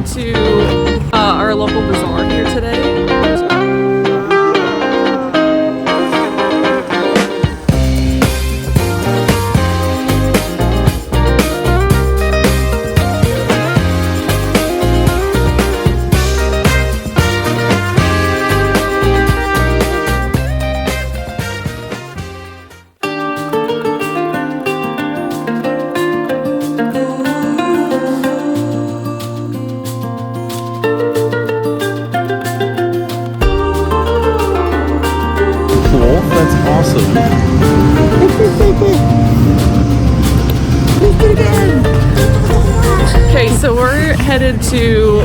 headed to our local bazaar here today. Awesome. Okay, so we're headed to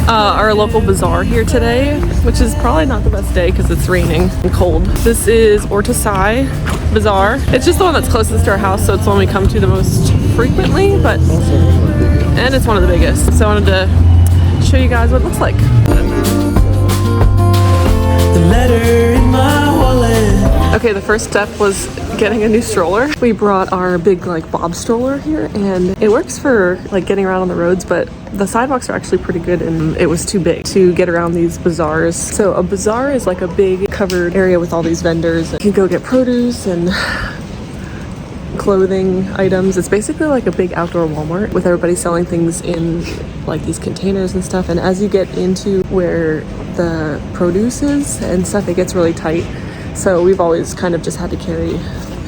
our local bazaar here today, which is probably not the best day because it's raining and cold. This is Ortasai Bazaar. It's just the one that's closest to our house, so it's the one we come to the most frequently, but and it's one of the biggest. So I wanted to show you guys what it looks like. Okay, the first step was getting a new stroller. We brought our big like bob stroller here, and it works for like getting around on the roads, but the sidewalks are actually pretty good, and it was too big to get around these bazaars. So a bazaar is like a big covered area with all these vendors. You can go get produce and clothing items. It's basically like a big outdoor Walmart with everybody selling things in like these containers and stuff. And as you get into where the produce is and stuff, it gets really tight. So we've always kind of just had to carry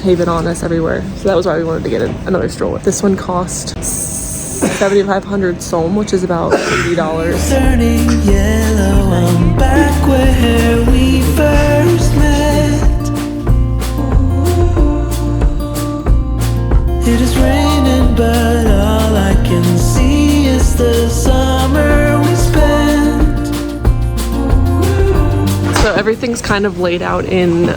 Haven on us everywhere. So that was why we wanted to get another stroller. This one cost 7,500 som, which is about $80. Turning yellow, I'm back where we first met. It is raining, but all I can see is the summer we spent. So everything's kind of laid out in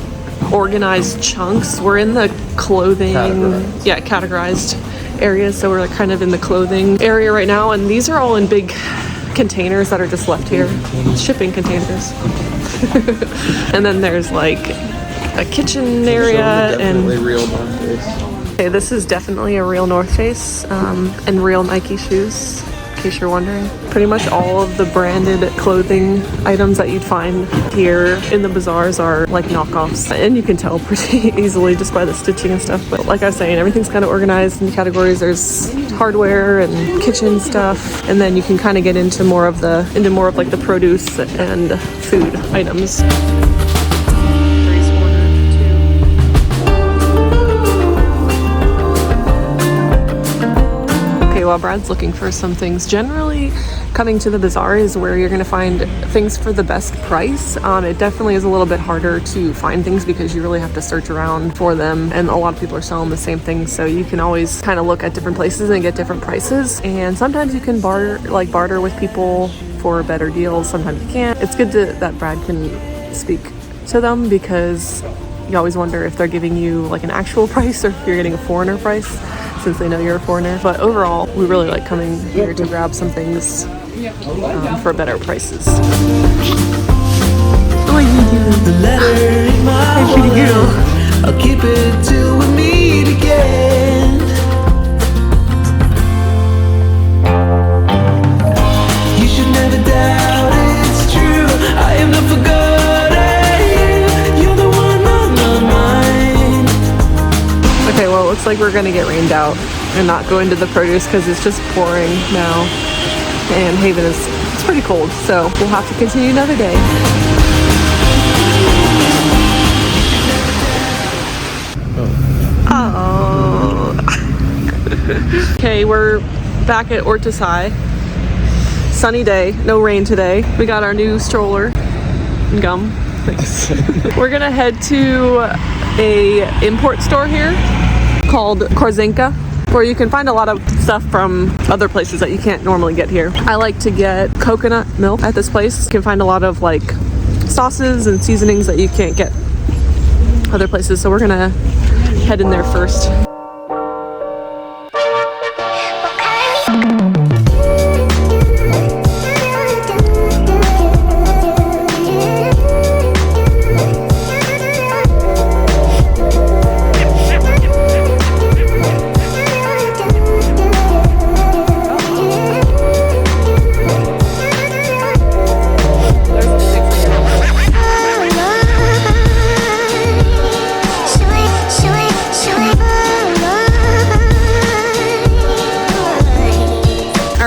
organized chunks. We're in the clothing, categorized areas. So we're like kind of in the clothing area right now, and these are all in big containers that are just left here, shipping containers. And then there's like a kitchen area and real North Face. Okay, this is definitely a real North Face and real Nike shoes, in case you're wondering. Pretty much all of the branded clothing items that you'd find here in the bazaars are like knockoffs, and you can tell pretty easily just by the stitching and stuff. But like I was saying, everything's kind of organized in categories. There's hardware and kitchen stuff, and then you can kind of get into more of like the produce and food items. While Brad's looking for some things, generally coming to the bazaar is where you're going to find things for the best price. It definitely is a little bit harder to find things because you really have to search around for them, and a lot of people are selling the same things, so you can always kind of look at different places and get different prices. And sometimes you can barter with people for better deals, sometimes you can't. It's good that Brad can speak to them because you always wonder if they're giving you like an actual price or if you're getting a foreigner price, since they know you're a foreigner. But overall, we really like coming here to grab some things for better prices. What are you doing? The letter in my wallet, I'll keep it till we meet again. You should never doubt it's true. I am not forgotten. You're the one on my mind. Okay, well, it looks like we're gonna get rained out and not go into the produce because it's just pouring now, and Haven it's pretty cold, so we'll have to continue another day. Oh. Okay, we're back at Ortasai. Sunny day, no rain today. We got our new stroller and gum. Thanks. We're gonna head to a import store here called Korzinka, where you can find a lot of stuff from other places that you can't normally get here. I like to get coconut milk at this place. You can find a lot of like sauces and seasonings that you can't get other places, so we're gonna head in there first.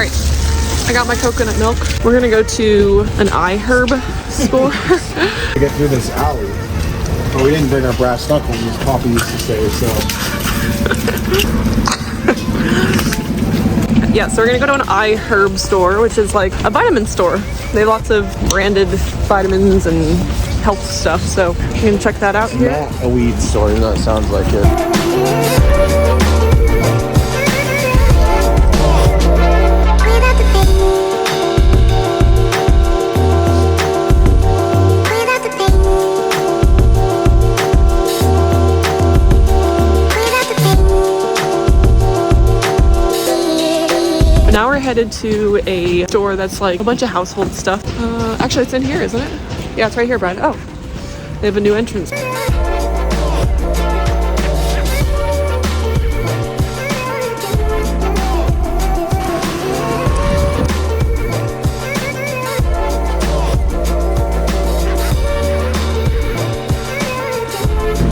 right, I got my coconut milk. We're gonna go to an iHerb store. To get through this alley. But we didn't bring our brass knuckles, as Poppy used to say, so. Yeah, so we're gonna go to an iHerb store, which is like a vitamin store. They have lots of branded vitamins and health stuff, so you can check that out here. Not a weed store, that sounds like it. Now we're headed to a store that's like a bunch of household stuff. Actually, it's in here, isn't it? Yeah, it's right here, Brad. Oh, they have a new entrance.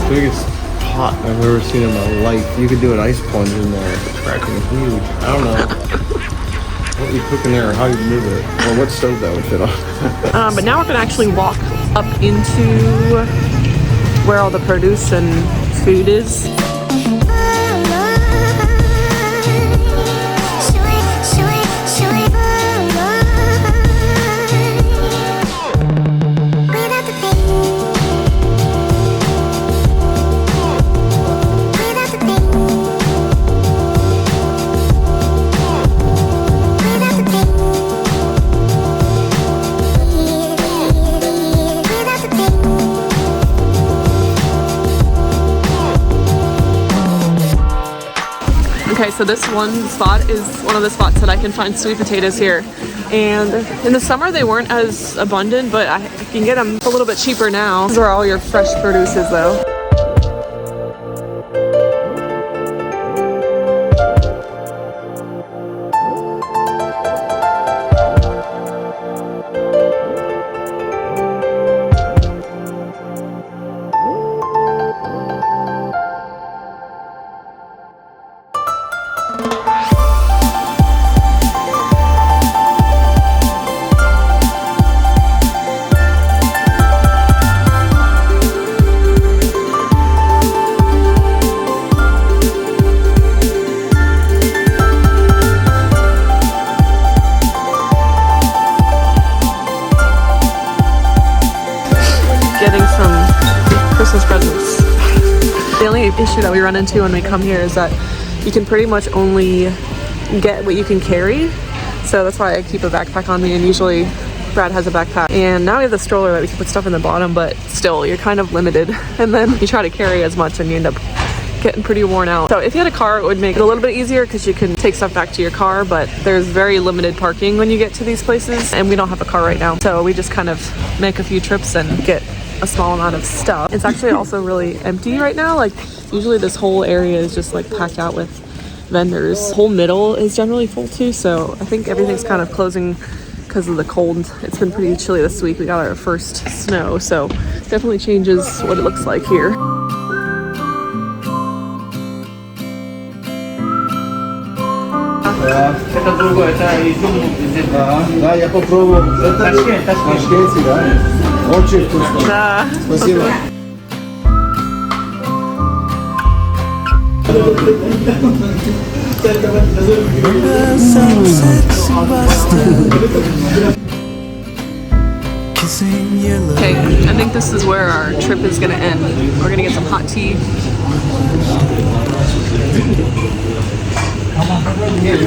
Biggest pot I've ever seen in my life. You could do an ice plunge in there. It's freaking huge. I don't know what you cook in there or how you move it or what stove that would fit on. But now we're gonna actually walk up into where all the produce and food is. Okay, so this one spot is one of the spots that I can find sweet potatoes here. And in the summer they weren't as abundant, but I can get them a little bit cheaper now. These are all your fresh produces though. Christmas presents. The only issue that we run into when we come here is that you can pretty much only get what you can carry. So that's why I keep a backpack on me, and usually Brad has a backpack. And now we have the stroller that we can put stuff in the bottom, but still you're kind of limited. And then you try to carry as much and you end up getting pretty worn out. So if you had a car, it would make it a little bit easier because you can take stuff back to your car, but there's very limited parking when you get to these places, and we don't have a car right now. So we just kind of make a few trips and get a small amount of stuff. It's actually also really empty right now. Like usually this whole area is just like packed out with vendors. Whole middle is generally full too, so I think everything's kind of closing because of the cold. It's been pretty chilly this week. We got our first snow, so definitely changes what it looks like here. Да, я попробую. Это ташкентский, да? Очень вкусно. Да. Спасибо. Okay, I think this is where our trip is gonna end. We're gonna get some hot tea.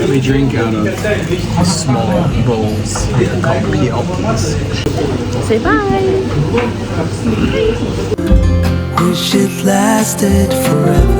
We drink out of small bowls called PLPs. Say bye. Wish it lasted forever.